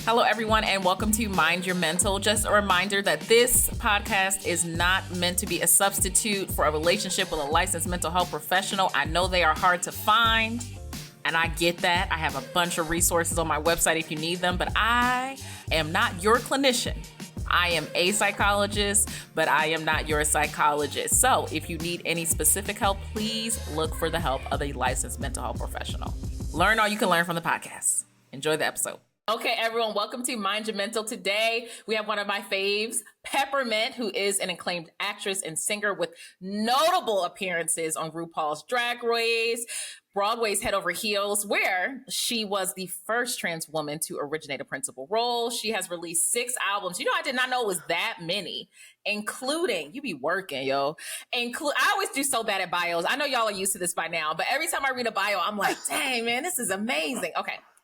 Hello, everyone, and welcome to Mind Your Mental. Just a reminder that this podcast is not meant to be a substitute for a relationship with a licensed mental health professional. I know they are hard to find, and I get that. I have a bunch of resources on my website if you need them, but I am not your clinician. I am a psychologist, but I am not your psychologist. So if you need any specific help, please look for the help of a licensed mental health professional. Learn all you can learn from the podcast. Enjoy the episode. Okay, everyone, welcome to Mind Your Mental. Today, we have one of my faves, PepperMint, who is an acclaimed actress and singer with notable appearances on RuPaul's Drag Race, Broadway's Head Over Heels, where she was the first trans woman to originate a principal role. She has released 6 albums. You know, I did not know it was that many, including, you be working, yo. I always do so bad at bios. I know y'all are used to this by now, but every time I read a bio, I'm like, dang, man, this is amazing.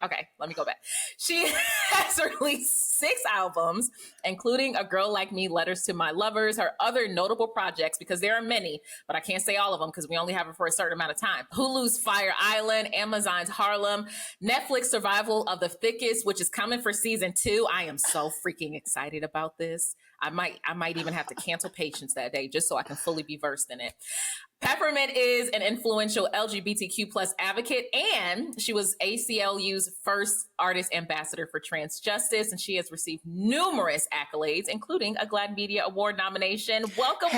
Okay, let me go back. She has released 6 albums, including A Girl Like Me, Letters to My Lovers, her other notable projects, because there are many, but I can't say all of them because we only have it for a certain amount of time. Hulu's Fire Island, Amazon's Harlem, Netflix Survival of the Thickest, which is coming for season 2. I am so freaking excited about this. I might even have to cancel Patience that day just so I can fully be versed in it. PepperMint is an influential LGBTQ plus advocate, and she was ACLU's first artist ambassador for trans justice, and she has received numerous accolades, including a GLAAD Media Award nomination. Welcome.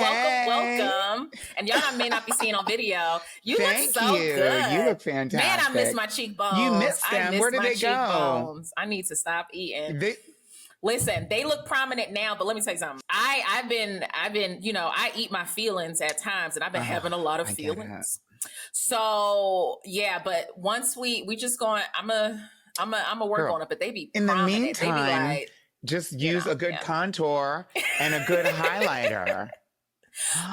And y'all may not be seeing on video. You look so good. You look fantastic. Man, I miss my cheekbones. You missed them. Where did they go? I need to stop eating. Listen, they look prominent now, but let me tell you something. I've been, you know, I eat my feelings at times, and I've been having a lot of feelings. So yeah, but once we just going, I'm a work on it, but they be in prominent. The meantime, they be like, just use a good contour and a good highlighter.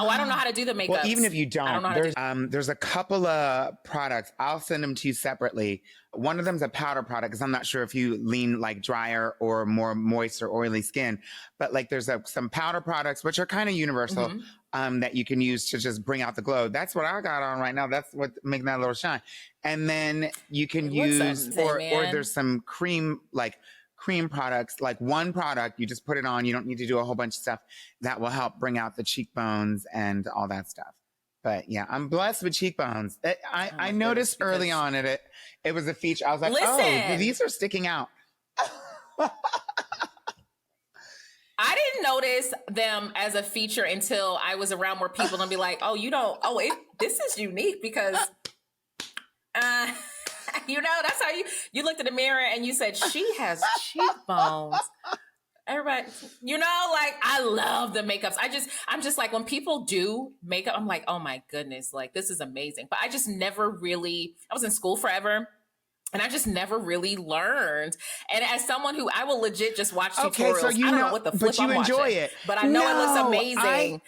Oh, I don't know how to do the makeup. Well, even if you don't, there's a couple of products. I'll send them to you separately. One of them's a powder product because I'm not sure if you lean like drier or more moist or oily skin. But like there's some powder products, which are kind of universal, that you can use to just bring out the glow. That's what I got on right now. That's what making that little shine. And then you can use, or there's some cream products, like one product, you just put it on. You don't need to do a whole bunch of stuff that will help bring out the cheekbones and all that stuff. But yeah, I'm blessed with cheekbones. I noticed early on it was a feature. I was like, oh, these are sticking out. I didn't notice them as a feature until I was around more people and be like, oh, this is unique because, you know, that's how you looked in the mirror and you said, she has cheekbones. Everybody, you know, like I love the makeups. I'm just like, when people do makeup, I'm like, oh my goodness, like this is amazing. But I just never really, I was in school forever and I just never really learned. And as someone who, I will legit just watch tutorials. So you I don't know what the flip I'm watching. But you enjoy it. But I know it looks amazing.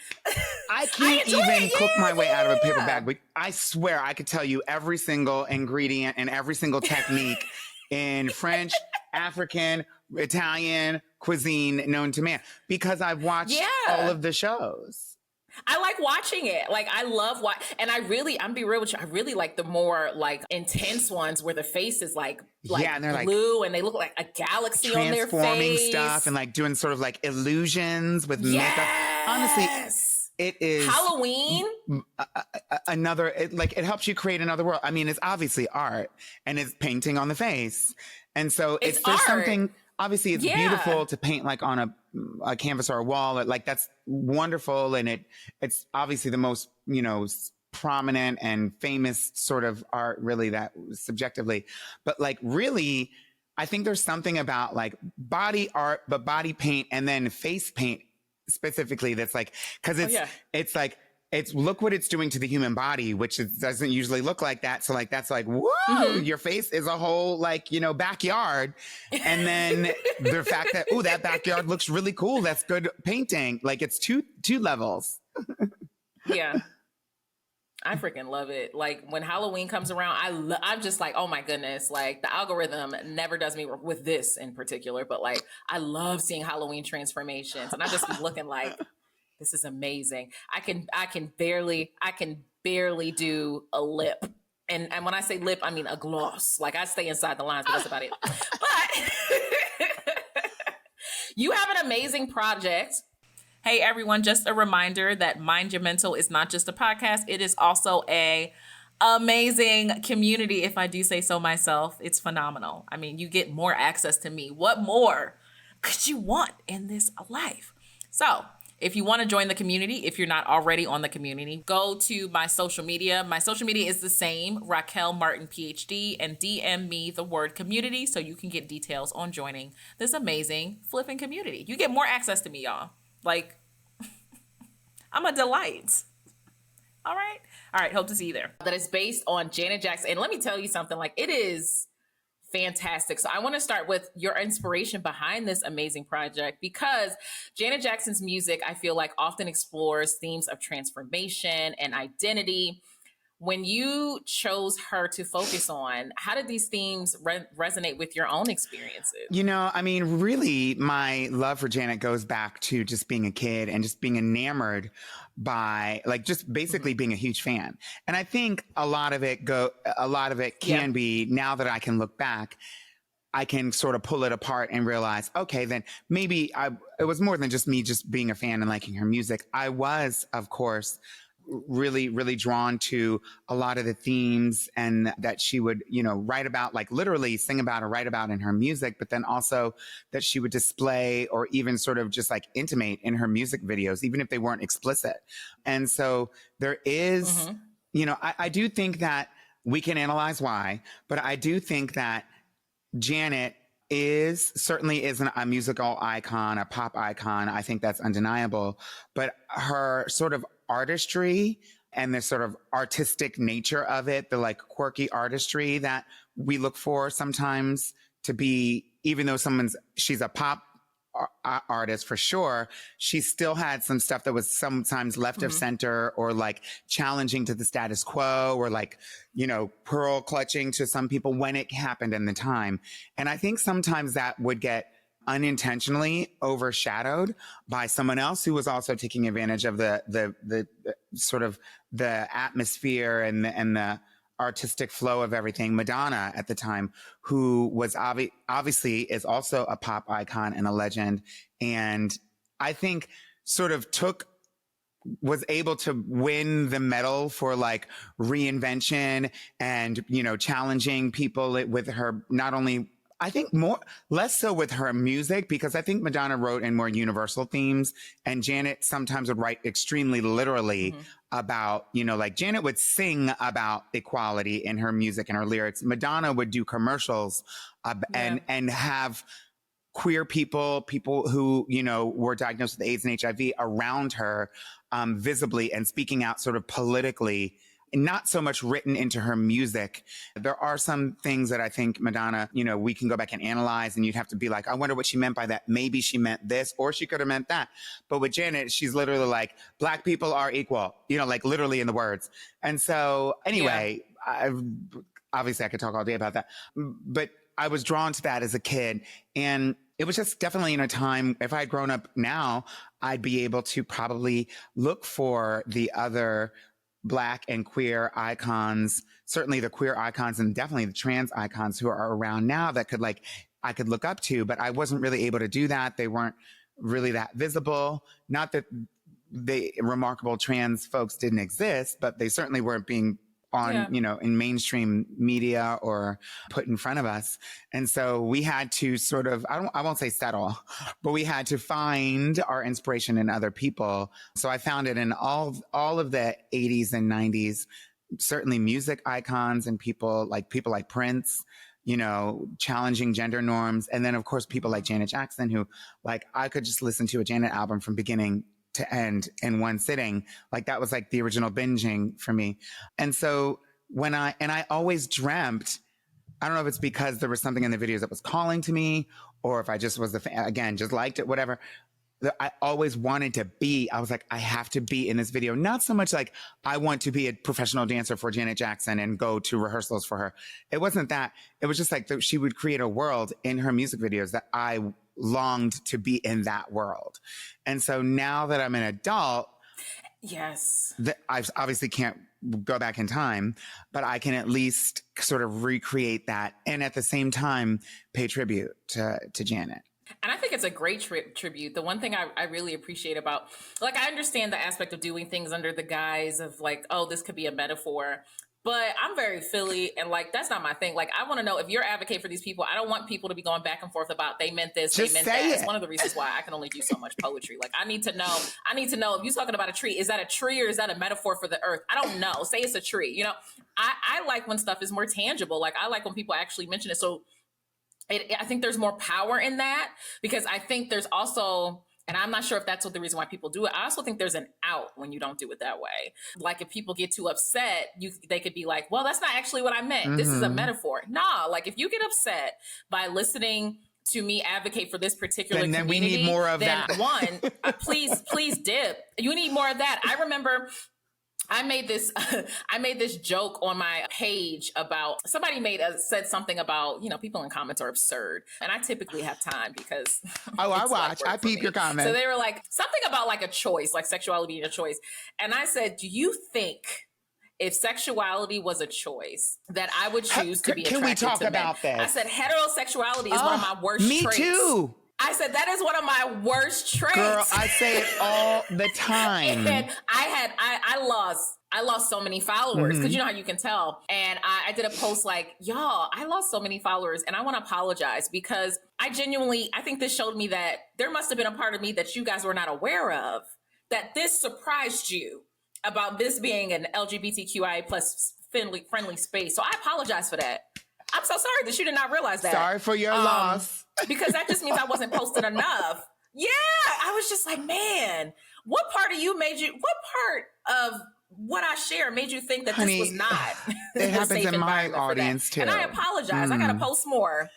I can't even cook my way out of a paper bag. But I swear I could tell you every single ingredient and every single technique in French, African, Italian cuisine known to man because I've watched all of the shows. I like watching it. Like I love and I'm be real with you. I really like the more like intense ones where the face is like and they're blue and they look like a galaxy on their face. Transforming stuff and like doing sort of like illusions with makeup. Honestly, it is Halloween. It helps you create another world. I mean, it's obviously art and it's painting on the face. And so there's something, obviously it's beautiful to paint like on a canvas or a wall. Like that's wonderful. And it's obviously the most, you know, prominent and famous sort of art really that subjectively, but like really, I think there's something about like body art, but body paint and then face paint specifically that's like, cause it's like, look what it's doing to the human body, which doesn't usually look like that. So like, that's like, whoa, your face is a whole like, you know, backyard. And then the fact that, that backyard looks really cool. That's good painting. Like it's two levels. Yeah. I freaking love it. Like when Halloween comes around, I'm just like, oh my goodness, like the algorithm never does me with this in particular, but like, I love seeing Halloween transformations and I just be looking like, this is amazing. I can barely do a lip. And when I say lip, I mean a gloss. Like I stay inside the lines, but that's about it. But You have an amazing project. Hey, everyone, just a reminder that Mind Your Mental is not just a podcast. It is also a amazing community, if I do say so myself. It's phenomenal. I mean, you get more access to me. What more could you want in this life? So if you want to join the community, if you're not already on the community, go to my social media. My social media is the same, Raquel Martin, PhD, and DM me the word community so you can get details on joining this amazing flipping community. You get more access to me, y'all. Like, I'm a delight. All right. All right. Hope to see you there. That is based on Janet Jackson. And let me tell you something, like, it is fantastic. So I want to start with your inspiration behind this amazing project, because Janet Jackson's music, I feel like, often explores themes of transformation and identity. When you chose her to focus on, how did these themes resonate with your own experiences? You know, I mean, really, my love for Janet goes back to just being a kid and just being enamored by, like, just basically being a huge fan. And I think a lot of it can be, now that I can look back, I can sort of pull it apart and realize, okay, then maybe it was more than just me just being a fan and liking her music. I was, of course, really, really drawn to a lot of the themes and that she would, write about, like literally sing about or write about in her music, but then also that she would display or even sort of just like intimate in her music videos, even if they weren't explicit. And so there is, I do think that we can analyze why, but I do think that Janet certainly isn't a musical icon, a pop icon. I think that's undeniable. But her sort of artistry and the sort of artistic nature of it, the like quirky artistry that we look for sometimes to be, even though she's a pop artist for sure, she still had some stuff that was sometimes left of center or like challenging to the status quo or like, pearl clutching to some people when it happened in the time. And I think sometimes that would get unintentionally overshadowed by someone else who was also taking advantage of the sort of the atmosphere and the artistic flow of everything. Madonna at the time, who was obviously is also a pop icon and a legend. And I think sort of was able to win the medal for like reinvention and, challenging people with her, not only, I think less so with her music, because I think Madonna wrote in more universal themes and Janet sometimes would write extremely literally about, like Janet would sing about equality in her music and her lyrics. Madonna would do commercials and have queer people who, were diagnosed with AIDS and HIV around her, visibly and speaking out sort of politically, not so much written into her music. There are some things that I think Madonna, we can go back and analyze and you'd have to be like, I wonder what she meant by that. Maybe she meant this, or she could have meant that. But with Janet, she's literally like, Black people are equal, like literally in the words. And so anyway, obviously I could talk all day about that, but I was drawn to that as a kid. And it was just definitely in a time, if I had grown up now, I'd be able to probably look for the other Black and queer icons, certainly the queer icons and definitely the trans icons who are around now that I could look up to, but I wasn't really able to do that. They weren't really that visible. Not that the remarkable trans folks didn't exist, but they certainly weren't being on, in mainstream media or put in front of us. And so we had to sort of, I won't say settle, but we had to find our inspiration in other people. So I found it in all of the 80s and 90s, certainly music icons and people like Prince, challenging gender norms. And then of course, people like Janet Jackson, who like, I could just listen to a Janet album from beginning to end in one sitting. Like that was like the original binging for me. And so I always dreamt, I don't know if it's because there was something in the videos that was calling to me, or if I just was again, just liked it, whatever. I always wanted to be, I was like, I have to be in this video. Not so much like I want to be a professional dancer for Janet Jackson and go to rehearsals for her. It wasn't that. It was just like she would create a world in her music videos that I longed to be in that world. And so now that I'm an adult, I obviously can't go back in time, but I can at least sort of recreate that and at the same time pay tribute to Janet. And I think it's a great tribute. The one thing I really appreciate about, like, I understand the aspect of doing things under the guise of like, oh, this could be a metaphor. But I'm very Philly, and like that's not my thing. Like I want to know if you're advocating for these people. I don't want people to be going back and forth about they meant this, Just they meant say that. it. It's one of the reasons why I can only do so much poetry. Like I need to know. If you're talking about a tree, is that a tree or is that a metaphor for the earth? I don't know. Say it's a tree. You know, I like when stuff is more tangible. Like I like when people actually mention it. So I think there's more power in that because I think there's also, and I'm not sure if that's what the reason why people do it. I also think there's an out when you don't do it that way. Like if people get too upset, they could be like, well, that's not actually what I meant. Mm-hmm. This is a metaphor. Nah, like if you get upset by listening to me advocate for this particular community, then we need more of that. One, please dip. You need more of that. I remember I made this joke on my page about somebody said something about, you know, people in comments are absurd. And I typically have time because I watch. I peep your comments. So they were like something about like a choice, like sexuality being a choice. And I said, do you think if sexuality was a choice that I would choose to be attracted to men? Can we talk about this? I said heterosexuality is one of my worst traits. Me too. I said, that is one of my worst traits. Girl, I say it all the time. And I lost so many followers because you know how you can tell. And I did a post like, y'all, I lost so many followers and I want to apologize because I think this showed me that there must have been a part of me that you guys were not aware of, that this surprised you about this being an LGBTQIA plus friendly space. So I apologize for that. I'm so sorry that you did not realize that. Sorry for your loss. Because that just means I wasn't posting enough. Yeah, I was just like, man, what part of what I share made you think that this was not it happens in my audience too. And I apologize. I gotta post more.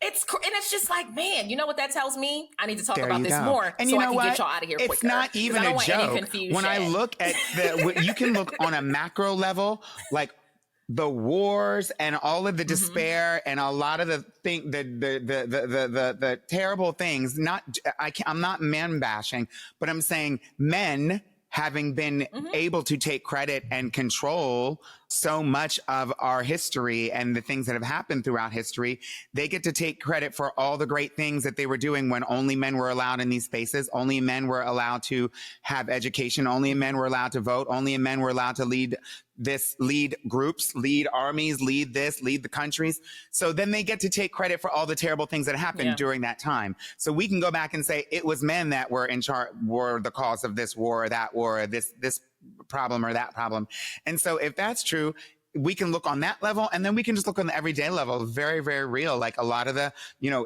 It's just like, man, you know what that tells me? I need to talk about this more and so I can get y'all out of here quicker. It's not even a joke. When I look at you can look on a macro level, like the wars and all of the despair and a lot of the terrible things. I'm not man bashing, but I'm saying men having been able to take credit and control so much of our history and the things that have happened throughout history, they get to take credit for all the great things that they were doing when only men were allowed in these spaces, only men were allowed to have education, only men were allowed to vote, only men were allowed to lead groups, lead armies, lead the countries. So then they get to take credit for all the terrible things that happened during that time. So we can go back and say it was men that were in charge, were the cause of this war or that war, or this problem or that problem. And so if that's true, we can look on that level, and then we can just look on the everyday level. Very, very real. Like a lot of the,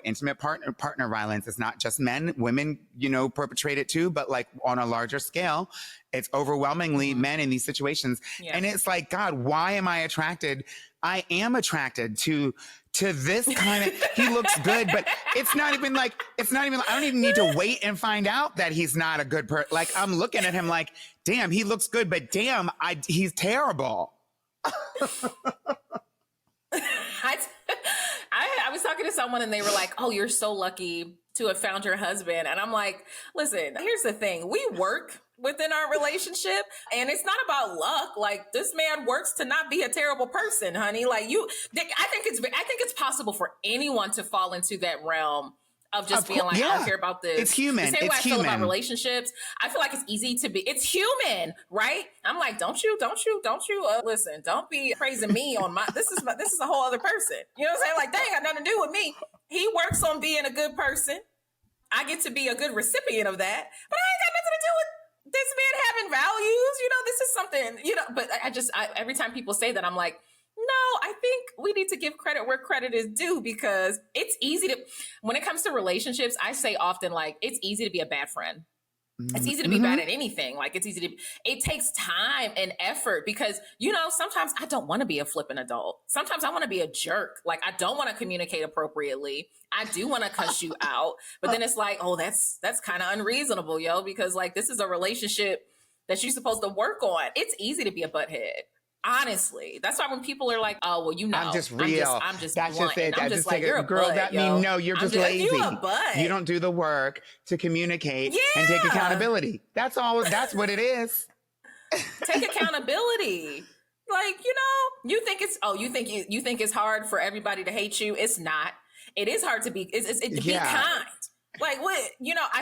intimate partner violence is not just men, women, perpetrate it too, but like on a larger scale, it's overwhelmingly men in these situations. Yeah. And it's like, God, why am I attracted? I am attracted to this kind of, he looks good, but I don't even need to wait and find out that he's not a good person. Like I'm looking at him like, damn, he looks good, but damn, he's terrible. I was talking to someone and they were like, oh, you're so lucky to have found your husband. And I'm like, listen, here's the thing. We work within our relationship and it's not about luck. Like this man works to not be a terrible person, honey. Like I think it's possible for anyone to fall into that realm of just being like, I don't care about this. It's human. The same way I feel about relationships. I feel like it's easy to be, it's human, right? I'm like, don't you, listen, don't be praising me on this is a whole other person. You know what I'm saying? Like, that ain't got nothing to do with me. He works on being a good person. I get to be a good recipient of that, but I ain't got nothing to do with this man having values. This is something, but every time people say that, I'm like, no, I think we need to give credit where credit is due because it's easy when it comes to relationships, I say often, like, it's easy to be a bad friend. It's easy to be bad at anything. Like it takes time and effort because, sometimes I don't want to be a flippant adult. Sometimes I want to be a jerk. Like I don't want to communicate appropriately. I do want to cuss you out, but then it's like, oh, that's kind of unreasonable, because like, this is a relationship that you're supposed to work on. It's easy to be a butthead. Honestly, that's why when people are like, "Oh, well, I'm just real. I'm just that's blunt. Just it. I'm just like, you're a girl. butt, That means no, you're just lazy. You a butt. You don't do the work to communicate and take accountability. That's all. That's what it is. Take accountability. Like you think it's you think it's hard for everybody to hate you. It's not. It is hard to be, to be kind. Like what,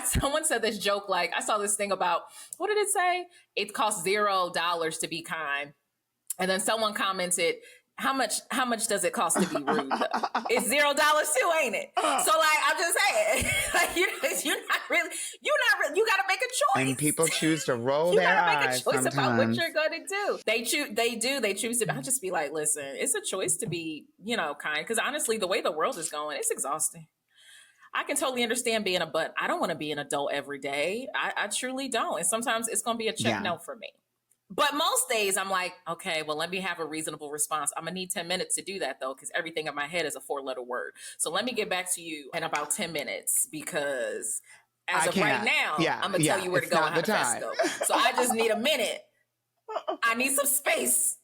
someone said this joke, like I saw this thing about, what did it say? It costs $0 to be kind. And then someone commented, how much does it cost to be rude? It's $0 too, ain't it? So like, I'm just saying, like, you're not really, you got to make a choice. And people choose to roll their eyes. You got to make a choice about what you're going to do. They choose to, I'll just be like, listen, it's a choice to be, kind. Cause honestly, the way the world is going, it's exhausting. I can totally understand being but I don't want to be an adult every day. I truly don't. And sometimes it's going to be a check no for me. But most days I'm like, okay, well, let me have a reasonable response. I'm going to need 10 minutes to do that, though, because everything in my head is a 4-letter word. So let me get back to you in about 10 minutes, because as of right now, I'm going to tell you where to go and how fast to go. So I just need a minute. I need some space,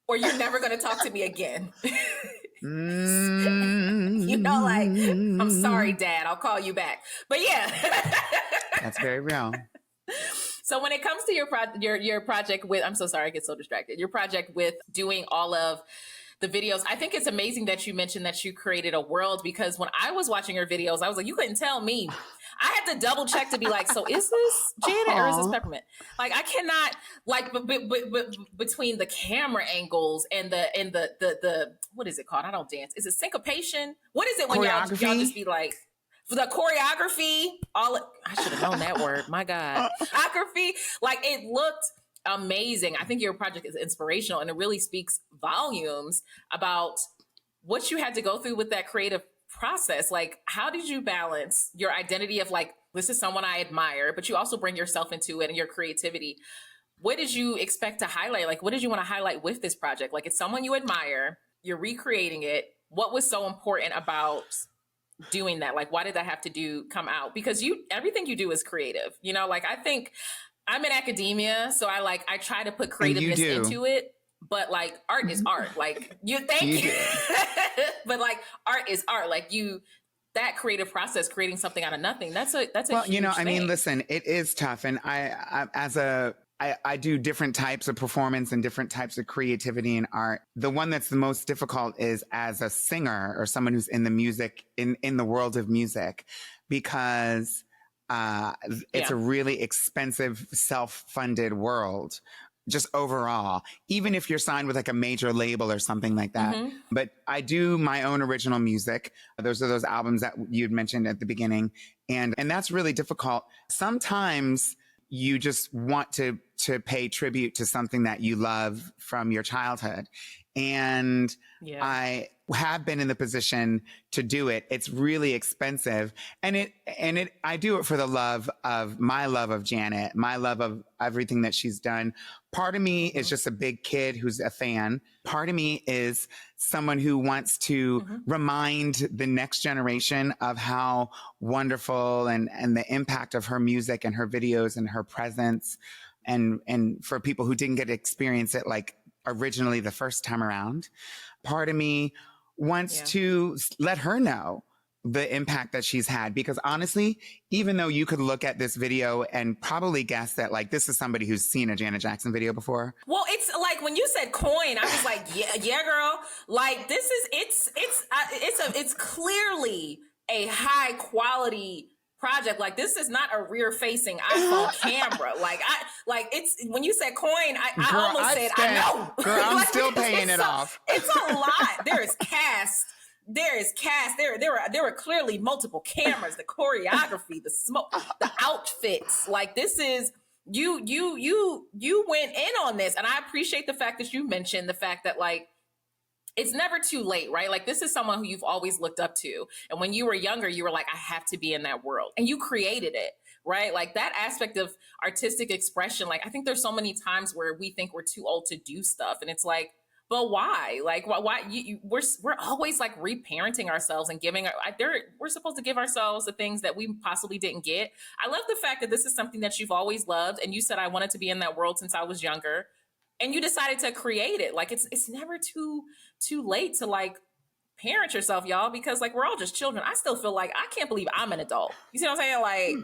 or you're never going to talk to me again. Like, I'm sorry, Dad, I'll call you back. But yeah. That's very real. So when it comes to your project with, I'm so sorry, I get so distracted. Your project with doing all of the videos, I think it's amazing that you mentioned that you created a world, because when I was watching your videos, I was like, you couldn't tell me. I had to double check to be like, so is this Janet or is this PepperMint? Like, I cannot, like, between the camera angles and the what is it called? I don't dance. Is it syncopation? What is it when y'all just be like, the choreography, I should have known that word. My God. Choreography, like, it looked amazing. I think your project is inspirational, and it really speaks volumes about what you had to go through with that creative process. Like, how did you balance your identity of like, this is someone I admire, but you also bring yourself into it and your creativity? What did you expect to highlight? Like, what did you want to highlight with this project? Like, it's someone you admire, you're recreating it. What was so important about doing that? Like, why did that have to come out? Because everything you do is creative, like, I think I'm in academia, so I try to put creativeness into it, but like, art is art. Like, thank you. But like, art is art. Like, that creative process, creating something out of nothing, that's a huge thing. I mean, listen, it is tough. And I do different types of performance and different types of creativity in art. The one that's the most difficult is as a singer or someone who's in the music, in the world of music, because it's a really expensive, self-funded world, just overall, even if you're signed with like a major label or something like that. Mm-hmm. But I do my own original music. Those are those albums that you'd mentioned at the beginning. And that's really difficult. Sometimes you just want to pay tribute to something that you love from your childhood. And I have been in the position to do it. It's really expensive. And I do it for the love of Janet, my love of everything that she's done. Part of me is just a big kid who's a fan. Part of me is someone who wants to remind the next generation of how wonderful and the impact of her music and her videos and her presence. And for people who didn't get to experience it, like, originally the first time around. Part of me wants to let her know the impact that she's had, because honestly, even though you could look at this video and probably guess that like this is somebody who's seen a Janet Jackson video before. Well, it's like when you said coin, I was like, yeah, girl. Like, this is it's clearly a high quality project. Like, this is not a rear facing iPhone camera. Like, it's, when you said coin, I almost said, I know. Girl, I'm like, still paying it off. It's a lot. There is cast. There were clearly multiple cameras, the choreography, the smoke, the outfits. Like, this is, you went in on this. And I appreciate the fact that you mentioned the fact that, like, it's never too late, right? Like, this is someone who you've always looked up to. And when you were younger, you were like, I have to be in that world. And you created it, right? Like, that aspect of artistic expression, like, I think there's so many times where we think we're too old to do stuff. And it's like, but why? Like, why? We're always like reparenting ourselves and we're supposed to give ourselves the things that we possibly didn't get. I love the fact that this is something that you've always loved. And you said, I wanted to be in that world since I was younger. And you decided to create it. Like, it's never too late to like parent yourself, y'all, because like, we're all just children. I still feel like I can't believe I'm an adult. You see what I'm saying? Like,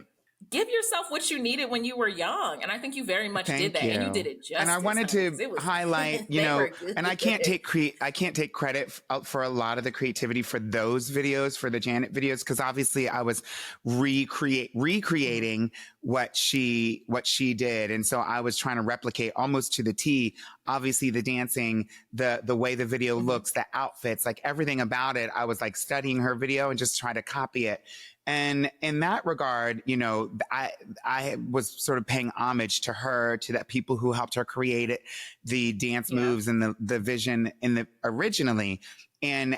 give yourself what you needed when you were young. And I think you very much did that. And you did it justice. And I wanted to highlight, you know, and I can't take credit for a lot of the creativity for those videos, for the Janet videos, because obviously I was recreating what she did. And so I was trying to replicate almost to the T, obviously the dancing, the way the video looks, the outfits, like everything about it. I was like studying her video and just trying to copy it. And in that regard, you know, I was sort of paying homage to her, to that people who helped her create it, the dance moves and the vision originally. And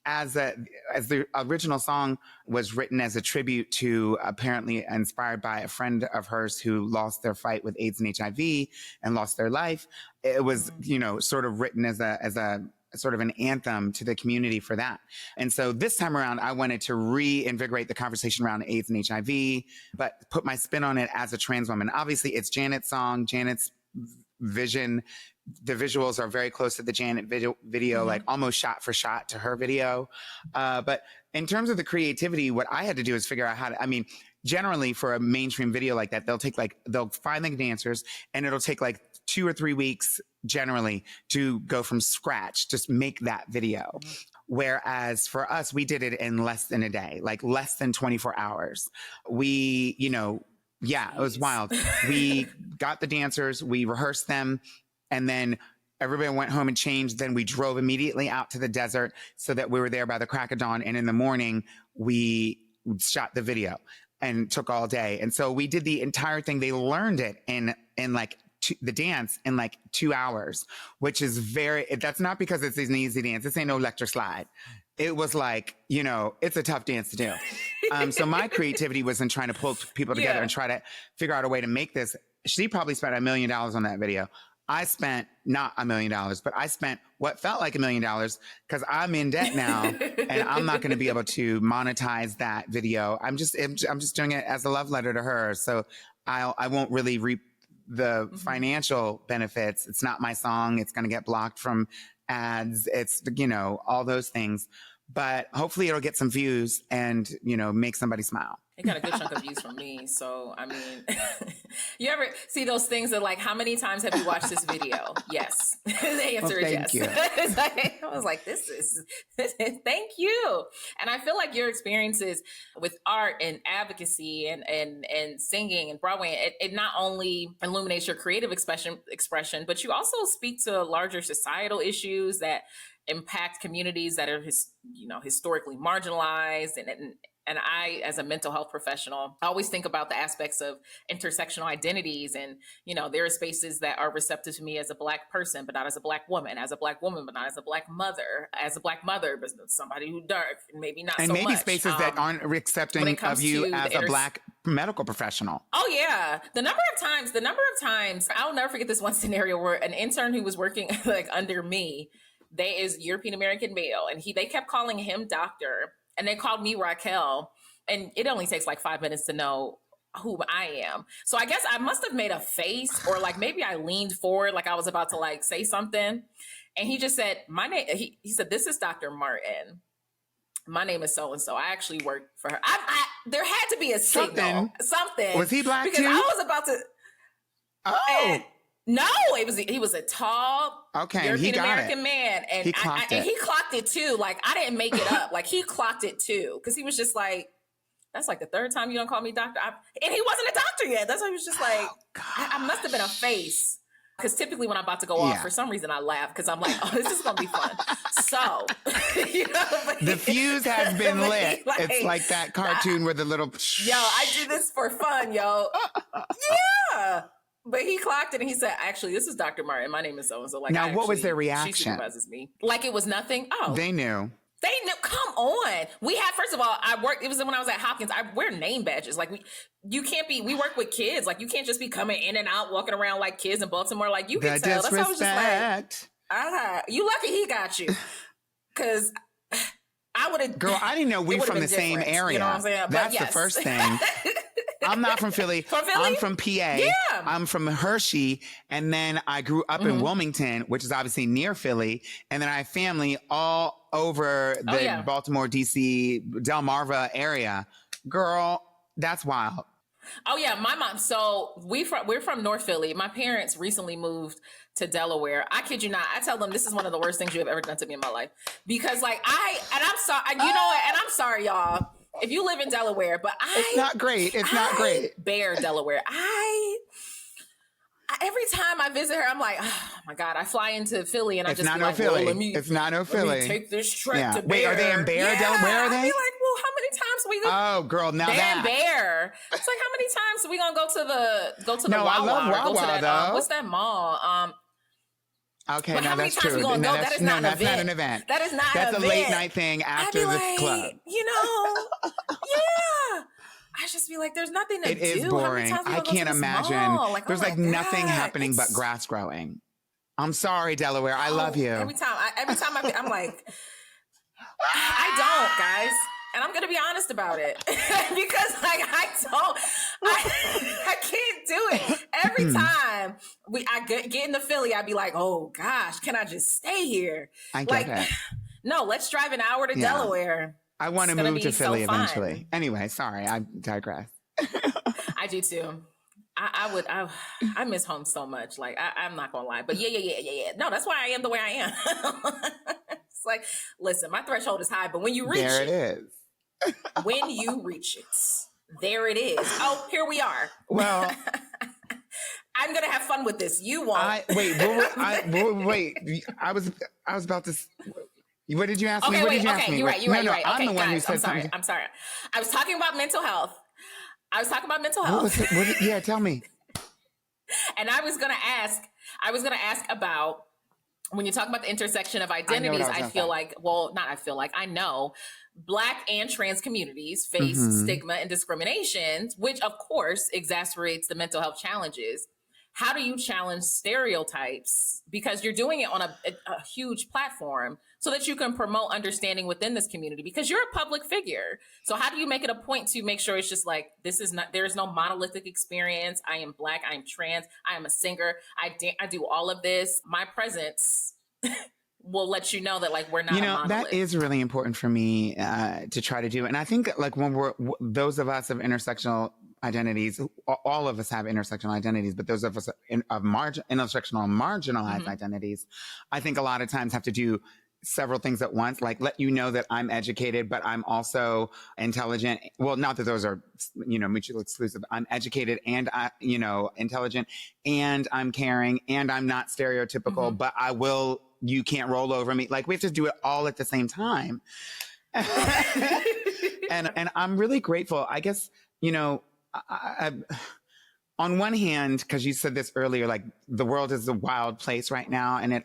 as the original song was written as a tribute to, apparently inspired by a friend of hers who lost their fight with AIDS and HIV and lost their life, it was, you know, sort of written as a sort of an anthem to the community for that. And so this time around, I wanted to reinvigorate the conversation around AIDS and HIV, but put my spin on it as a trans woman. Obviously, it's Janet's song, Janet's vision. The visuals are very close to the Janet video, like almost shot for shot to her video. But in terms of the creativity, what I had to do is figure out how to, I mean, generally for a mainstream video like that, they'll find the dancers and it'll take like 2 or 3 weeks generally to go from scratch, just make that video. Whereas for us, we did it in less than a day, like less than 24 hours. We, you know, it was wild. We got the dancers, we rehearsed them, and then everybody went home and changed. Then we drove immediately out to the desert so that we were there by the crack of dawn. And in the morning, we shot the video and took all day. And so we did the entire thing. They learned it in like the dance in like 2 hours, which is that's not because it's an easy dance. This ain't no electric slide. It was like, you know, it's a tough dance to do. So my creativity was in trying to pull people together and try to figure out a way to make this. She probably spent $1 million on that video. I spent not $1 million, but I spent what felt like $1 million because I'm in debt now and I'm not going to be able to monetize that video. I'm just doing it as a love letter to her. So I won't really reap the financial benefits. It's not my song. It's going to get blocked from ads. It's, you know, all those things. But hopefully it'll get some views and, you know, make somebody smile. It got a good chunk of views from me. So, I mean, you ever see those things that like, how many times have you watched this video? Yes. The answer is yes. Thank you. I was like, thank you. And I feel like your experiences with art and advocacy and singing and Broadway, it not only illuminates your creative expression, but you also speak to larger societal issues that impact communities that are, historically marginalized. And I, as a mental health professional, always think about the aspects of intersectional identities. And, you know, there are spaces that are receptive to me as a Black person, but not as a Black woman, as a Black woman, but not as a Black mother, but somebody who's dark, and maybe not and so much. And maybe spaces that aren't accepting of you as a Black medical professional. Oh, yeah. The number of times, I'll never forget this one scenario where an intern who was working like under me, they is European American male, and they kept calling him doctor. And they called me Raquel, and it only takes like 5 minutes to know who I am. So I guess I must have made a face, or like maybe I leaned forward like I was about to like say something. And he just said, my name, he said, "This is Dr. Martin. My name is so-and-so. I actually work for her." There had to be a signal. Something. Was he Black because too? I was about to. Oh. No, he was a tall European American man, and he clocked it too. Like I didn't make it up. Like he clocked it too, because he was just like, "That's like the third time you don't call me doctor," and he wasn't a doctor yet. That's why he was just like, I must have been a face. Because typically when I'm about to go off, for some reason I laugh because I'm like, "Oh, this is gonna be fun." So, the fuse has been lit. It's like that cartoon where the little. Yo, I do this for fun, yo. Yeah. But he clocked it and he said, "Actually, this is Dr. Martin. My name is so-and-so." Like, now, what was their reaction? She supervises me. Like it was nothing. Oh. They knew. Come on. We had, first of all, it was when I was at Hopkins, I wear name badges. Like we work with kids. Like you can't just be coming in and out, walking around like kids in Baltimore. Like you can tell. That's how I was just like, you lucky he got you. Cause I would have. Girl, I didn't know we from the same area. You know what I'm saying? That's the first thing. I'm not from Philly. From Philly? I'm from PA. Yeah. I'm from Hershey. And then I grew up in Wilmington, which is obviously near Philly. And then I have family all over the Baltimore, DC, Delmarva area. Girl, that's wild. Oh yeah, my mom. So we're from North Philly. My parents recently moved to Delaware. I kid you not. I tell them this is one of the worst things you have ever done to me in my life because I'm sorry. You know what? And I'm sorry, y'all. If you live in Delaware, but it's not great. It's not great. Bear Delaware. Every time I visit her, I'm like, oh my God, I fly into Philly and I just be like, Philly. Well, let me take this trip to Bear. Wait, are they in Bear? Yeah. Where are they? I'd be like, well, how many times are we going? Oh, girl, now that. Bear. It's like, how many times are we going to go to the No, Wawa? I love Wawa, go to that, though. What's that mall? Okay, now that's true. No, that's not an event. That is not an event. That's a late night thing after the club. You know, yeah. I just be like, there's nothing to do. It is boring. I can't imagine. Like, there's like nothing happening but grass growing. I'm sorry, Delaware. I love you. Every time I'm like, I don't, guys. And I'm going to be honest about it because like, I can't do it. Every time I get into Philly, I'd be like, oh gosh, can I just stay here? I get it. No, let's drive an hour to Delaware. I want to move to Philly eventually. Anyway, sorry, I digress. I do too. I miss home so much. Like I'm not gonna lie, but yeah. No, that's why I am the way I am. It's like, listen, my threshold is high, but when you reach there it is. When you reach it, there it is. Oh, here we are. Well, I'm gonna have fun with this. You won't. Wait. I was about to. What did you ask me? What did you ask me? You're right. Okay, I'm the one who said something. I'm sorry. I was talking about mental health. Yeah, tell me. And I was gonna ask about when you talk about the intersection of identities. I know Black and trans communities face stigma and discrimination, which of course exacerbates the mental health challenges. How do you challenge stereotypes? Because you're doing it on a huge platform so that you can promote understanding within this community because you're a public figure. So how do you make it a point to make sure it's just like, there is no monolithic experience. I am Black, I am trans, I am a singer. I do all of this. My presence will let you know that like, we're not a monolith. That is really important for me to try to do. And I think like when those of us of intersectional identities, all of us have intersectional identities, but those of us of intersectional marginalized identities, I think a lot of times have to do several things at once, like let you know that I'm educated, but I'm also intelligent. Well, not that those are, mutually exclusive. I'm educated and intelligent and I'm caring and I'm not stereotypical, but you can't roll over me. Like we have to do it all at the same time. and I'm really grateful. I guess, I on one hand, because you said this earlier, like the world is a wild place right now, and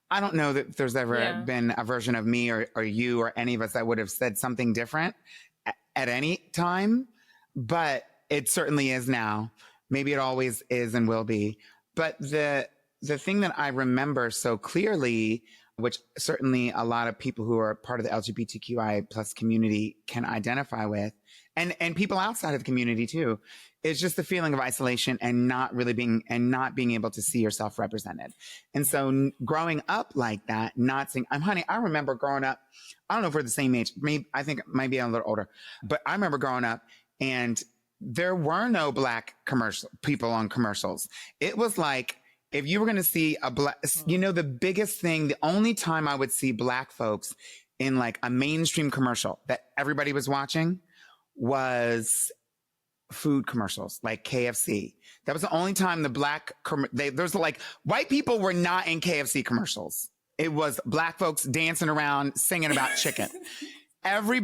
I don't know that there's ever been a version of me or you or any of us that would have said something different at any time, but it certainly is now. Maybe it always is and will be. But the thing that I remember so clearly, which certainly a lot of people who are part of the LGBTQI plus community can identify with, and people outside of the community too, is just the feeling of isolation and not being able to see yourself represented. And so growing up like that, not seeing, I remember growing up, I don't know if we're the same age, I think it might be a little older, but I remember growing up and there were no Black people on commercials. It was like, if you were going to see a Black, the biggest thing, the only time I would see Black folks in like a mainstream commercial that everybody was watching was food commercials, like KFC. That was the only time the there's like, white people were not in KFC commercials. It was Black folks dancing around, singing about chicken. Every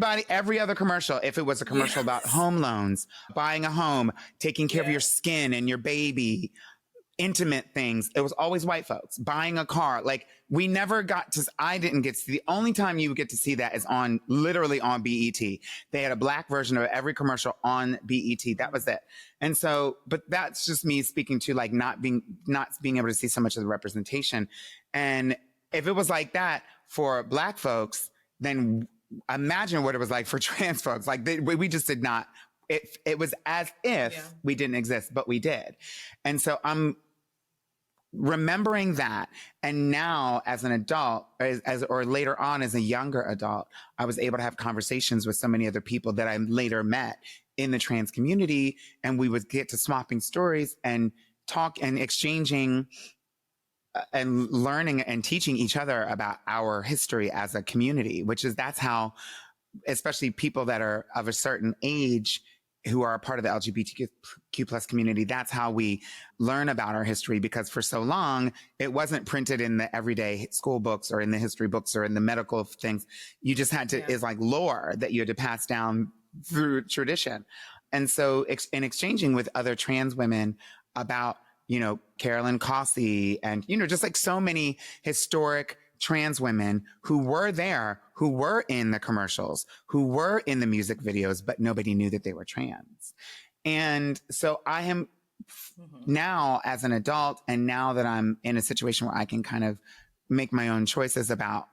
other commercial, if it was a commercial about home loans, buying a home, taking care of your skin and your baby, intimate things, it was always white folks buying a car. Like we never I didn't get to see, the only time you would get to see that is literally on BET. They had a Black version of every commercial on BET. That was it. And so, but that's just me speaking to like not being able to see so much of the representation. And if it was like that for Black folks, then imagine what it was like for trans folks. Like we just did not, it was as if we didn't exist, but we did. And so I'm remembering that, and now as an adult, or later on as a younger adult, I was able to have conversations with so many other people that I later met in the trans community, and we would get to swapping stories and talk and exchanging and learning and teaching each other about our history as a community, that's how, especially people that are of a certain age who are a part of the LGBTQ plus community, that's how we learn about our history, because for so long, it wasn't printed in the everyday school books or in the history books or in the medical things. You just had to, it's like lore that you had to pass down through tradition. And so in exchanging with other trans women about, Carolyn Cossey and, just like so many historic trans women who were there, who were in the commercials, who were in the music videos, but nobody knew that they were trans. And so I am now as an adult, and now that I'm in a situation where I can kind of make my own choices about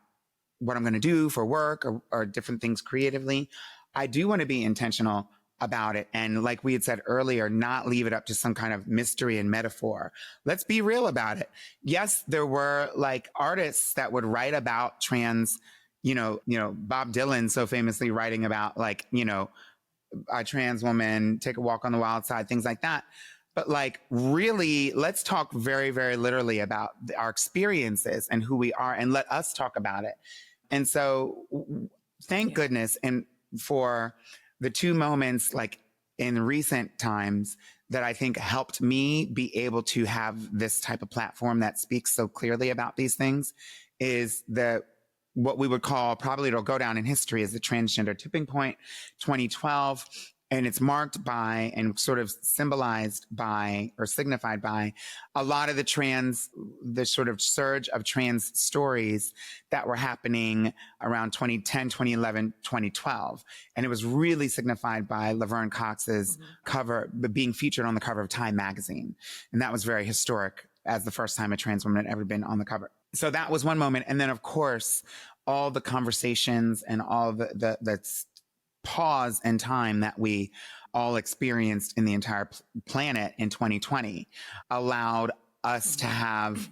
what I'm going to do for work or different things creatively, I do want to be intentional about it. And like we had said earlier, not leave it up to some kind of mystery and metaphor. Let's be real about it. Yes, there were like artists that would write about trans, Bob Dylan so famously writing about like, a trans woman, take a walk on the wild side, things like that. But like, really, let's talk very, very literally about our experiences and who we are, and let us talk about it. And so thank goodness. And for the two moments like in recent times that I think helped me be able to have this type of platform that speaks so clearly about these things is what we would call, probably it'll go down in history as the transgender tipping point, 2012. And it's marked by and sort of symbolized by or signified by a lot of the sort of surge of trans stories that were happening around 2010, 2011, 2012. And it was really signified by Laverne Cox's cover, being featured on the cover of Time magazine. And that was very historic, as the first time a trans woman had ever been on the cover. So that was one moment. And then, of course, all the conversations and all the pause and time that we all experienced in the entire planet in 2020 allowed us to have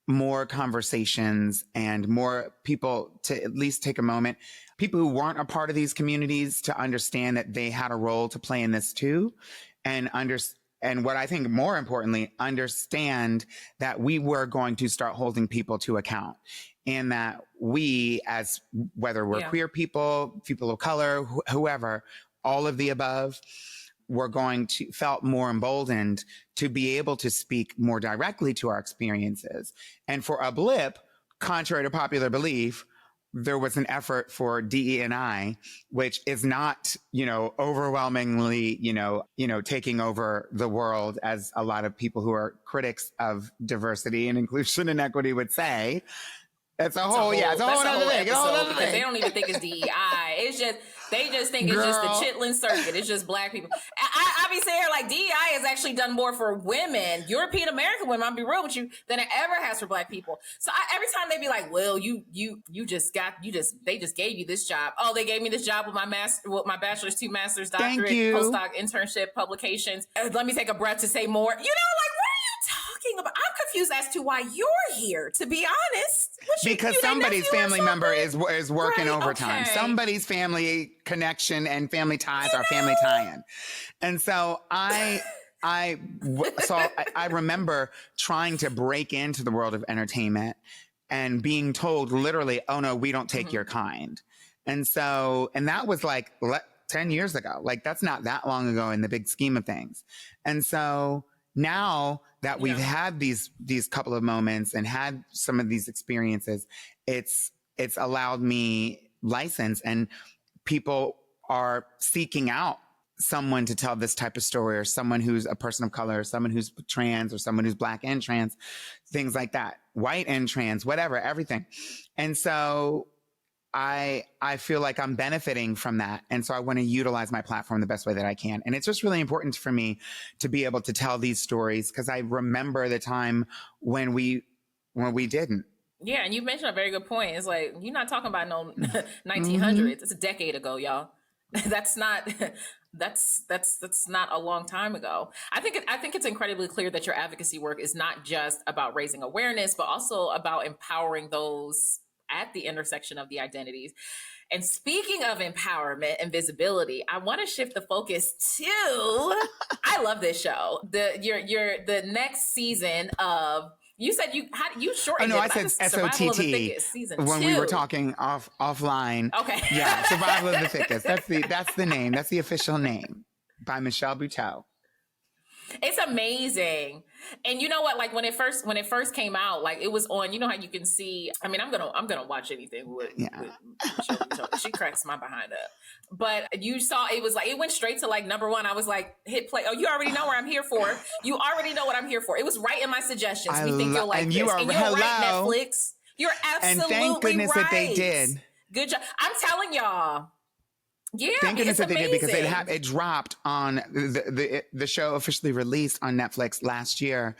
more conversations and more people to at least take a moment, people who weren't a part of these communities, to understand that they had a role to play in this too. And what I think more importantly, understand that we were going to start holding people to account, and that we, as whether we're queer people, people of color, whoever, all of the above, felt more emboldened to be able to speak more directly to our experiences. And for a blip, contrary to popular belief, there was an effort for DE&I, which is not, overwhelmingly, taking over the world, as a lot of people who are critics of diversity and inclusion and equity would say. It's a whole other thing. Because they don't even think it's DEI. They just think it's just the Chitlin Circuit. It's just black people. I be saying like DEI has actually done more for women, European American women, I'll be real with you, than it ever has for black people. So every time they be like, well, they just gave you this job. Oh, they gave me this job with my bachelor's, 2 master's, doctorate, postdoc, internship, publications. Let me take a breath to say more. Like, what are you talking about? I'm confused as to why you're here, to be honest. Because somebody's family member is working overtime. Okay. Somebody's family connection and family ties are family tie-in. And so I remember trying to break into the world of entertainment and being told literally, oh no, we don't take your kind. And that was like 10 years ago. Like, that's not that long ago in the big scheme of things. And so now that we've had these couple of moments and had some of these experiences, it's allowed me license, and people are seeking out someone to tell this type of story, or someone who's a person of color, or someone who's trans, or someone who's black and trans, things like that, white and trans, whatever, everything. And so I feel like I'm benefiting from that. And so I want to utilize my platform the best way that I can. And it's just really important for me to be able to tell these stories, because I remember the time when we didn't. Yeah, and you mentioned a very good point. It's like, you're not talking about no 1900s. It's a decade ago, y'all. That's not That's not a long time ago. I think it's incredibly clear that your advocacy work is not just about raising awareness, but also about empowering those at the intersection of the identities. And speaking of empowerment and visibility, I want to shift the focus to I love this show. The next season of you said you shortened Oh no, it. I said SOTT season when 2. we were talking offline. Okay. Yeah, Survival of the Thickest. That's the name. That's the official name by Michelle Buteau. It's amazing. And you know what, like when it first came out, like it was on, you know how you can see, I mean, I'm gonna watch anything with Michelle Buteau. She cracks my behind up. But you saw it was like it went straight to like number 1. I was like, hit play. Oh, you already know what I'm here for. You already know what I'm here for. It was right in my suggestions. We think you'll like and this. You are, and you're hello. right, Netflix. You're absolutely and thank goodness right. that they did. Good job. I'm telling y'all. Yeah, thank goodness that they did, because it dropped on the show officially released on Netflix last year,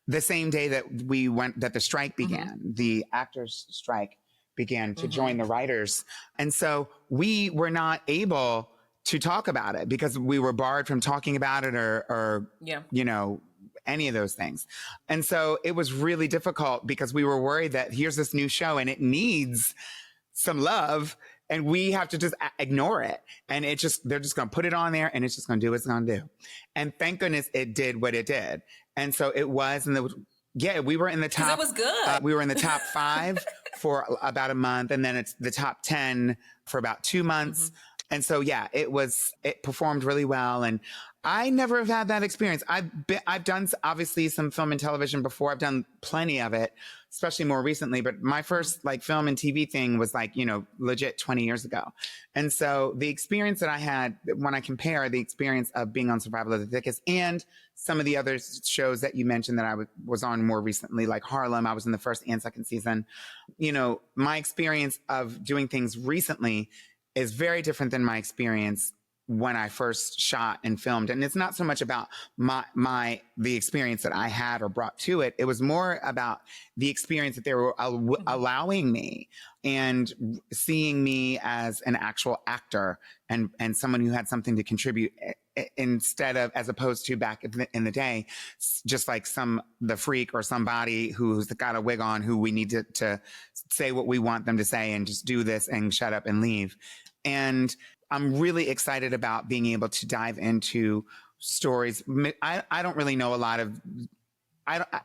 the same day that the strike began. The actors' strike began to join the writers, and so we were not able to talk about it because we were barred from talking about it or you know, any of those things. And so it was really difficult because we were worried that here's this new show and it needs some love, and we have to just ignore it. And they're just going to put it on there and it's just going to do what it's going to do. And thank goodness it did what it did. And so it was, we were in the top. It was good. We were in the top 5 for about a month. And then it's the top 10 for about 2 months. And so, it performed really well. And I never have had that experience. I've done obviously some film and television before. I've done plenty of it, especially more recently. But my first like film and TV thing was like, legit 20 years ago. And so the experience that I had, when I compare the experience of being on Survival of the Thickest and some of the other shows that you mentioned that I was on more recently, like Harlem, I was in the first and second season. My experience of doing things recently is very different than my experience when I first shot and filmed. And it's not so much about the experience that I had or brought to it. It was more about the experience that they were allowing me and seeing me as an actual actor and someone who had something to contribute, as opposed to back in the day, just like the freak or somebody who's got a wig on who we need to say what we want them to say and just do this and shut up and leave. And I'm really excited about being able to dive into stories. I don't really know a lot of,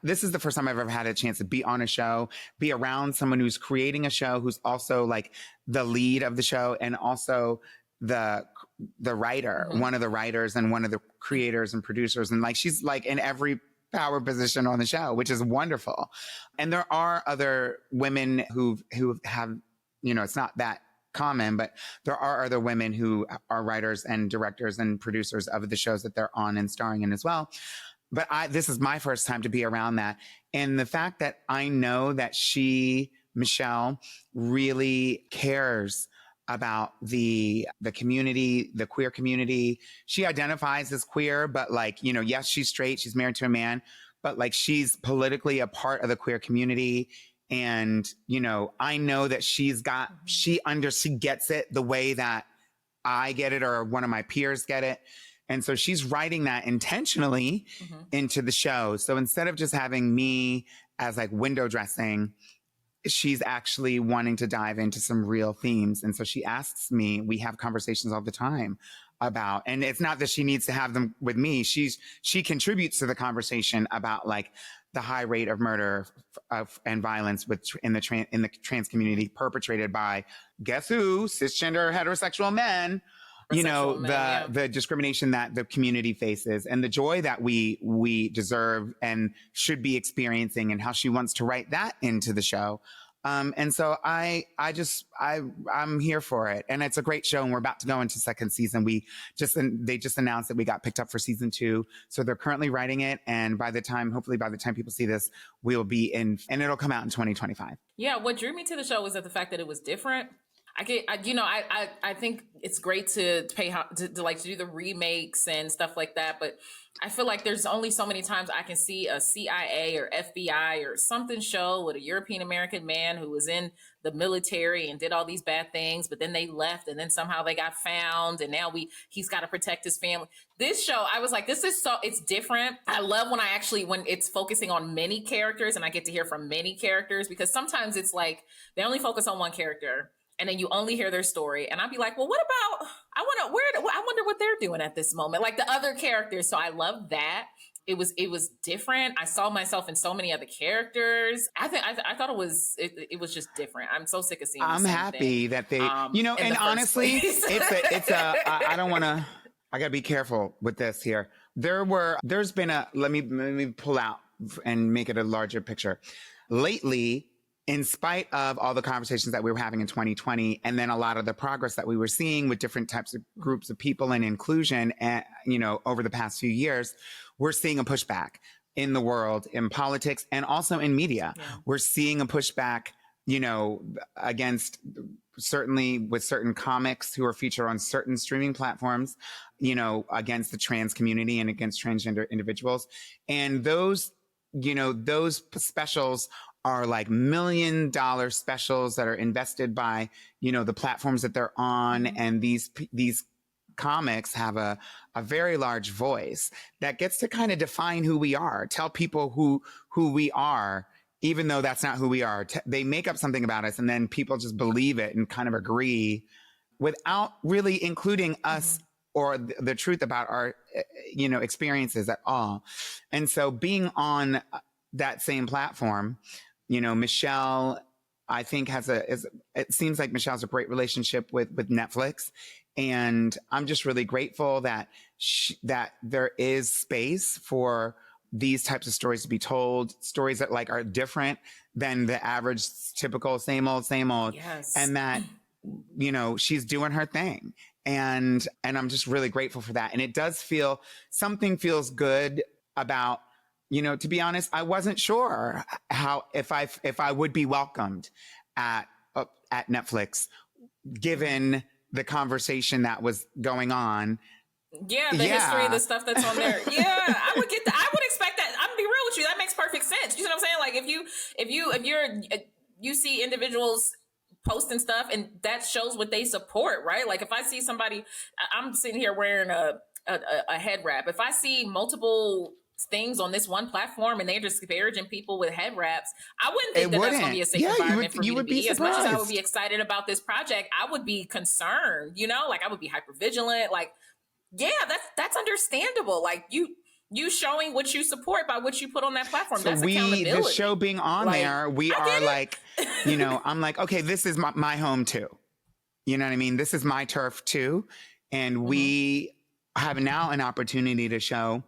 this is the first time I've ever had a chance to be on a show, be around someone who's creating a show, who's also like the lead of the show and also the writer, one of the writers and one of the creators and producers. And like, she's like in every power position on the show, which is wonderful. And there are other women who have, it's not that common, but there are other women who are writers and directors and producers of the shows that they're on and starring in as well. But this is my first time to be around that. And the fact that I know that Michelle, really cares about the community, the queer community. She identifies as queer, but like, yes, she's straight. She's married to a man, but like she's politically a part of the queer community. And, I know that she gets it the way that I get it or one of my peers get it. And so she's writing that intentionally into the show. So instead of just having me as like window dressing, she's actually wanting to dive into some real themes. And so she asks me, we have conversations all the time about, and it's not that she needs to have them with me. She contributes to the conversation about like the high rate of murder and violence in the trans community perpetrated by, guess who? Cisgender heterosexual men. The discrimination that the community faces and the joy that we deserve and should be experiencing, and how she wants to write that into the show. And so I'm here for it. And it's a great show. And we're about to go into second season. They just announced that we got picked up for season 2. So they're currently writing it. And hopefully by the time people see this, we'll be in, and it'll come out in 2025. Yeah. What drew me to the show was that the fact that it was different. I think it's great to to do the remakes and stuff like that, but I feel like there's only so many times I can see a CIA or FBI or something show with a European American man who was in the military and did all these bad things, but then they left and then somehow they got found and now he's got to protect his family. This show, I was like, it's different. I love when it's focusing on many characters and I get to hear from many characters, because sometimes it's like they only focus on one character and then you only hear their story. And I'd be like, well, what about, I wonder what they're doing at this moment, like the other characters. So I love that. It was different. I saw myself in so many other characters. I thought it was just different. I'm so sick of seeing. I'm happy that they, and honestly, I don't want to. I gotta be careful with this here. There's been let me pull out and make it a larger picture. Lately, in spite of all the conversations that we were having in 2020, and then a lot of the progress that we were seeing with different types of groups of people and inclusion, and, over the past few years, we're seeing a pushback in the world, in politics, and also in media. Yeah. We're seeing a pushback, against, certainly with certain comics who are featured on certain streaming platforms, against the trans community and against transgender individuals. And those specials are like $1 million specials that are invested by, the platforms that they're on. And these comics have a very large voice that gets to kind of define who we are, tell people who we are, even though that's not who we are. They make up something about us and then people just believe it and kind of agree without really including us or the truth about our, experiences at all. And so being on that same platform, Michelle, I think it seems like Michelle has a great relationship with Netflix. And I'm just really grateful that that there is space for these types of stories to be told, stories that like are different than the average, typical, same old. Yes. And that, she's doing her thing. And I'm just really grateful for that. And it does something feels good about, to be honest, I wasn't sure if I would be welcomed at Netflix, given the conversation that was going on. Yeah, the history of the stuff that's on there. Yeah, I would expect that. I'm gonna be real with you. That makes perfect sense. You know what I'm saying? Like if you see individuals posting stuff and that shows what they support, right? Like if I see somebody, I'm sitting here wearing a head wrap. If I see multiple things on this one platform and they're disparaging people with head wraps, I wouldn't think that's going to be a safe environment for me to be. As much as I would be excited about this project, I would be concerned, like I would be hyper vigilant. Like, yeah, that's understandable. Like you showing what you support by what you put on that platform. So that's accountability. The show being on there, we are like, I'm like, okay, this is my home too. You know what I mean? This is my turf too. And we have now an opportunity to show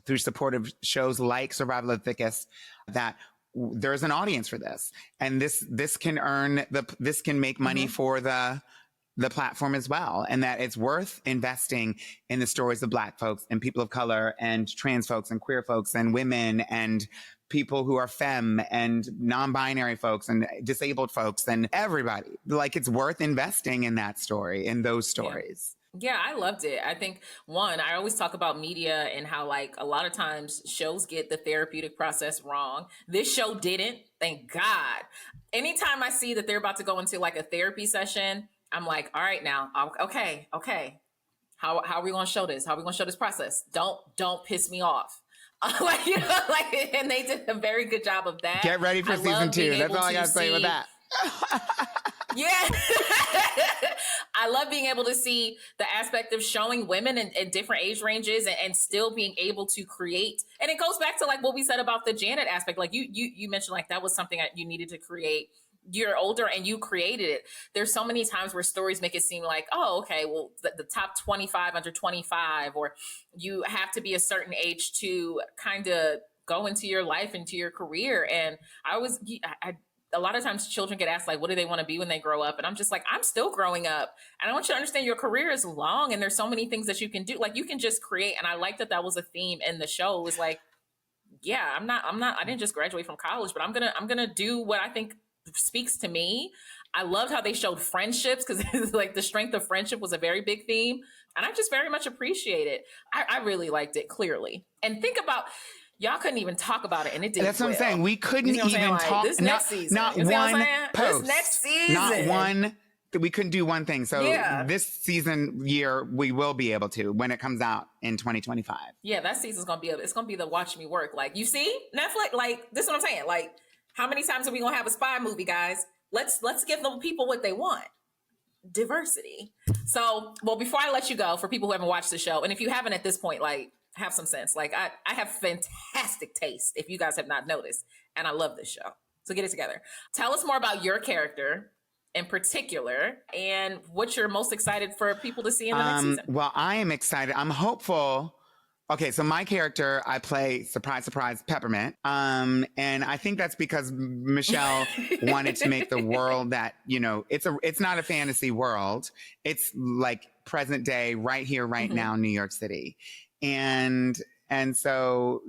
through supportive shows like Survival of the Thickest that there's an audience for this. And this can make money for the platform as well. And that it's worth investing in the stories of Black folks and people of color and trans folks and queer folks and women and people who are femme and non-binary folks and disabled folks and everybody. Like it's worth investing in that story, in those stories. Yeah, I loved it. I think I always talk about media and how like a lot of times shows get the therapeutic process wrong. This show didn't, thank God. Anytime I see that they're about to go into like a therapy session, I'm like, all right, now, okay. How are we going to show this? How are we going to show this process? Don't piss me off. And they did a very good job of that. Get ready for season 2. That's all I got to say with that. Yeah. I love being able to see the aspect of showing women in different age ranges and still being able to create. And it goes back to like what we said about the Janet aspect. Like you mentioned, like that was something that you needed to create. You're older and you created it. There's so many times where stories make it seem like, oh, okay, well, the top 25 under 25, or you have to be a certain age to kind of go into your life, into your career. And a lot of times children get asked, like, what do they want to be when they grow up? And I'm just like, I'm still growing up. And I want you to understand your career is long and there's so many things that you can do. Like you can just create. And I like that was a theme in the show. It was like, yeah, I didn't just graduate from college, but I'm going to do what I think speaks to me. I loved how they showed friendships, because it's like the strength of friendship was a very big theme. And I just very much appreciate it. I really liked it, clearly. And think about, y'all couldn't even talk about it, and it did. That's what I'm saying. We couldn't even like, talk. This next season. Not one post. This next season. Not one. We couldn't do one thing. So this year, we will be able to when it comes out in 2025. Yeah, that season's going to be, it's going to be the watch me work. Like, you see, Netflix, like, this is what I'm saying. Like, how many times are we going to have a spy movie, guys? Let's give the people what they want. Diversity. So, well, before I let you go, for people who haven't watched the show, and if you haven't at this point, like, have some sense. Like, I have fantastic taste, if you guys have not noticed, and I love this show. So get it together. Tell us more about your character in particular, and what you're most excited for people to see in the next season. Well, I am excited. I'm hopeful. Okay, so my character, I play, surprise, surprise, PepperMint. And I think that's because Michelle wanted to make the world that, you know, it's not a fantasy world. It's like present day, right here, right now, New York City. And so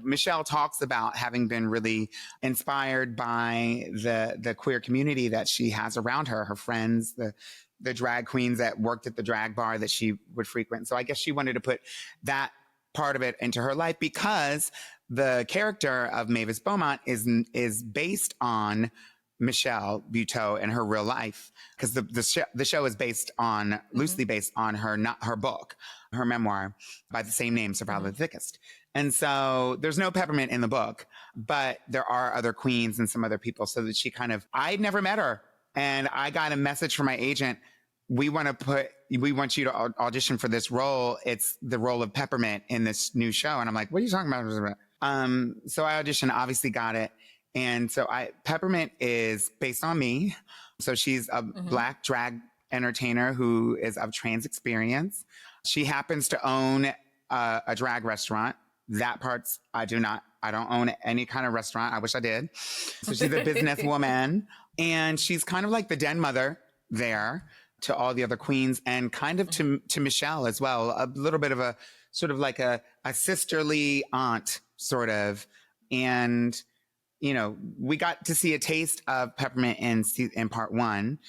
Michelle talks about having been really inspired by the queer community that she has around her, her friends, the drag queens that worked at the drag bar that she would frequent. So I guess she wanted to put that part of it into her life, because the character of Mavis Beaumont is based on Michelle Buteau and her real life, because the show is based on, loosely based on her book, her memoir by the same name, Survival of the Thickest. And so there's no Peppermint in the book, but there are other queens and some other people, so that she kind of, I'd never met her. And I got a message from my agent. We want you to audition for this role. It's the role of Peppermint in this new show. And I'm like, what are you talking about? So I auditioned, obviously got it. And so Peppermint is based on me. So she's a Black drag entertainer who is of trans experience. She happens to own a drag restaurant. That part's, I don't own any kind of restaurant. I wish I did. So she's a businesswoman, and she's kind of like the den mother there to all the other queens, and kind of to Michelle as well. A little bit of a sort of like a sisterly aunt, sort of. And, you know, we got to see a taste of Peppermint in part one,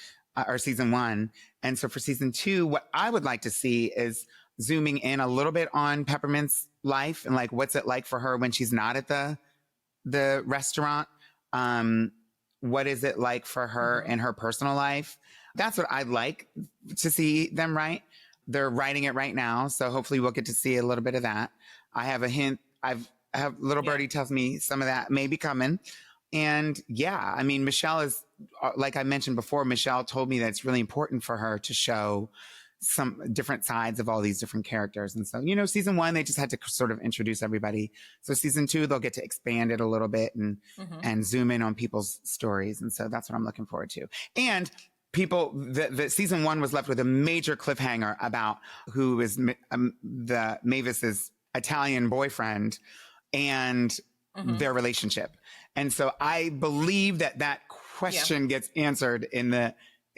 or season one. And so for season two, what I would like to see is zooming in a little bit on Peppermint's life, and like, what's it like for her when she's not at the restaurant? What is it like for her in her personal life? That's what I'd like to see them write. They're writing it right now, so hopefully we'll get to see a little bit of that. I have a hint. I have little birdie tells me some of that may be coming. And yeah, I mean, Michelle is, like I mentioned before, Michelle told me that it's really important for her to show some different sides of all these different characters. And so, you know, season one, they just had to sort of introduce everybody. So season two, they'll get to expand it a little bit and zoom in on people's stories. And so that's what I'm looking forward to. And the season one was left with a major cliffhanger about who is the Mavis's Italian boyfriend and their relationship. And so I believe that question gets answered in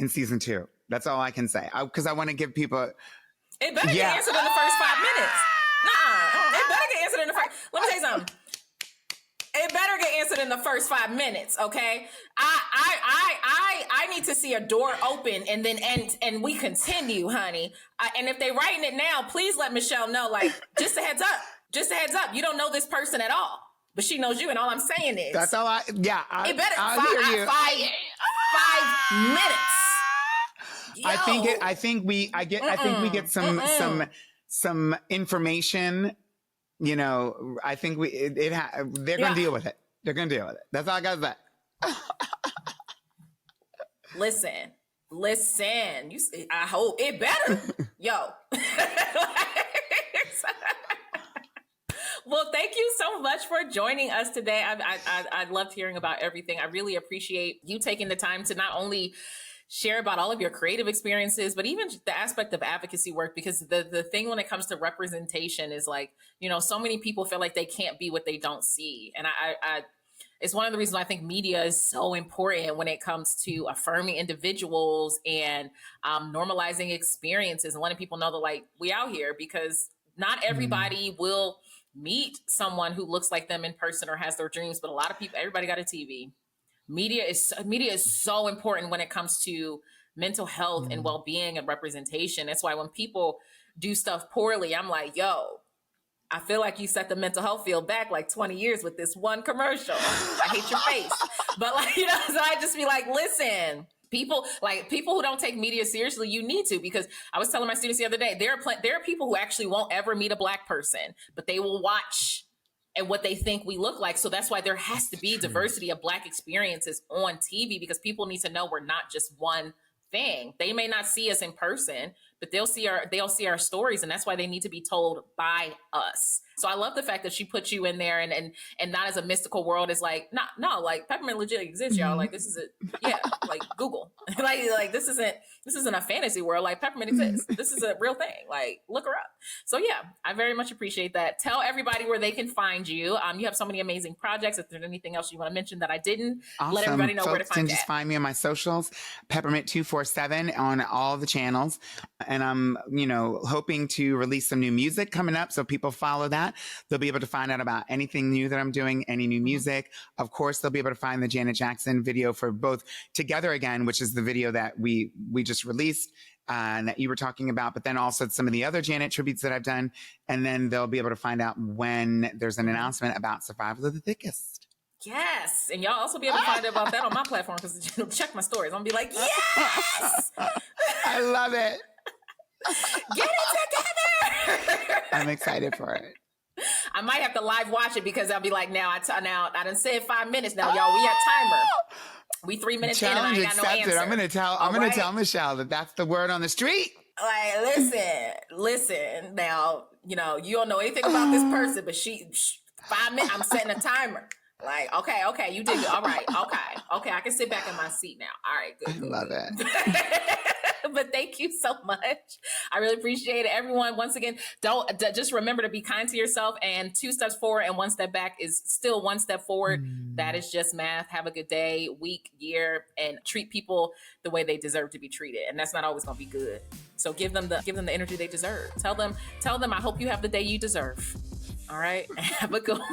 season two. That's all I can say. Because I want to give people. It better get answered in the first 5 minutes. Nuh-uh. It better get answered in the first. Let me tell you something. It better get answered in the first 5 minutes, okay? I need to see a door open and we continue, honey. And if they're writing it now, please let Michelle know. Like, just a heads up. You don't know this person at all, but she knows you. And all I'm saying is, that's all it better I'll 5 minutes. Yo. I think we get some information. You know, I think they're going to deal with it. They're going to deal with it. That's all I got to say. Listen. You see, I hope it better. Yo. Well, thank you so much for joining us today. I loved hearing about everything. I really appreciate you taking the time to not only share about all of your creative experiences, but even the aspect of advocacy work, because the thing when it comes to representation is like, you know, so many people feel like they can't be what they don't see. And I it's one of the reasons I think media is so important when it comes to affirming individuals and normalizing experiences and letting people know that, like, we out here, because not everybody will meet someone who looks like them in person or has their dreams, but a lot of people, everybody got a TV. Media is so important when it comes to mental health and well-being and representation. That's why when people do stuff poorly, I'm like, yo, I feel like you set the mental health field back like 20 years with this one commercial. I hate your face. But like, you know, so I just be like, listen, people who don't take media seriously, you need to, because I was telling my students the other day, there are people who actually won't ever meet a Black person, but they will watch and what they think we look like. So that's why there has to be diversity of Black experiences on TV, because people need to know we're not just one thing. They may not see us in person, but they'll see our stories, and that's why they need to be told by us. So I love the fact that she put you in there, and not as a mystical world. Is like, no, like PepperMint legit exists, y'all. Like, this is like Google. like this isn't a fantasy world. Like, PepperMint exists. This is a real thing. Like, look her up. So yeah, I very much appreciate that. Tell everybody where they can find you. You have so many amazing projects. If there's anything else you want to mention that I didn't, awesome. Let everybody know Folks where to find you. Just find me on my socials, PepperMint247 on all the channels. And I'm, hoping to release some new music coming up. So people follow that. They'll be able to find out about anything new that I'm doing, any new music. Of course, they'll be able to find the Janet Jackson video for both Together Again, which is the video that we just released and that you were talking about, but then also some of the other Janet tributes that I've done. And then they'll be able to find out when there's an announcement about Survival of the Thickest. Yes. And y'all also be able to find out about that on my platform, because check my stories. I'm going to be like, yes! I love it. Get it together! I'm excited for it. I might have to live watch it, because I'll be like, now I done said 5 minutes now, y'all. We at timer. We 3 minutes Challenge in and I ain't got no answer. I'm gonna tell Michelle that that's the word on the street. Like, listen. Now, you don't know anything about this person, but she 5 minutes. I'm setting a timer. Like, okay, you did good. All right, okay, I can sit back in my seat now. All right, good. I love it. But thank you so much. I really appreciate it. Everyone, once again, just remember to be kind to yourself, and 2 steps forward and 1 step back is still 1 step forward. That is just math. Have a good day, week, year, and treat people the way they deserve to be treated. And that's not always going to be good. So give them the energy they deserve. Tell them, I hope you have the day you deserve. All right. Have a good one.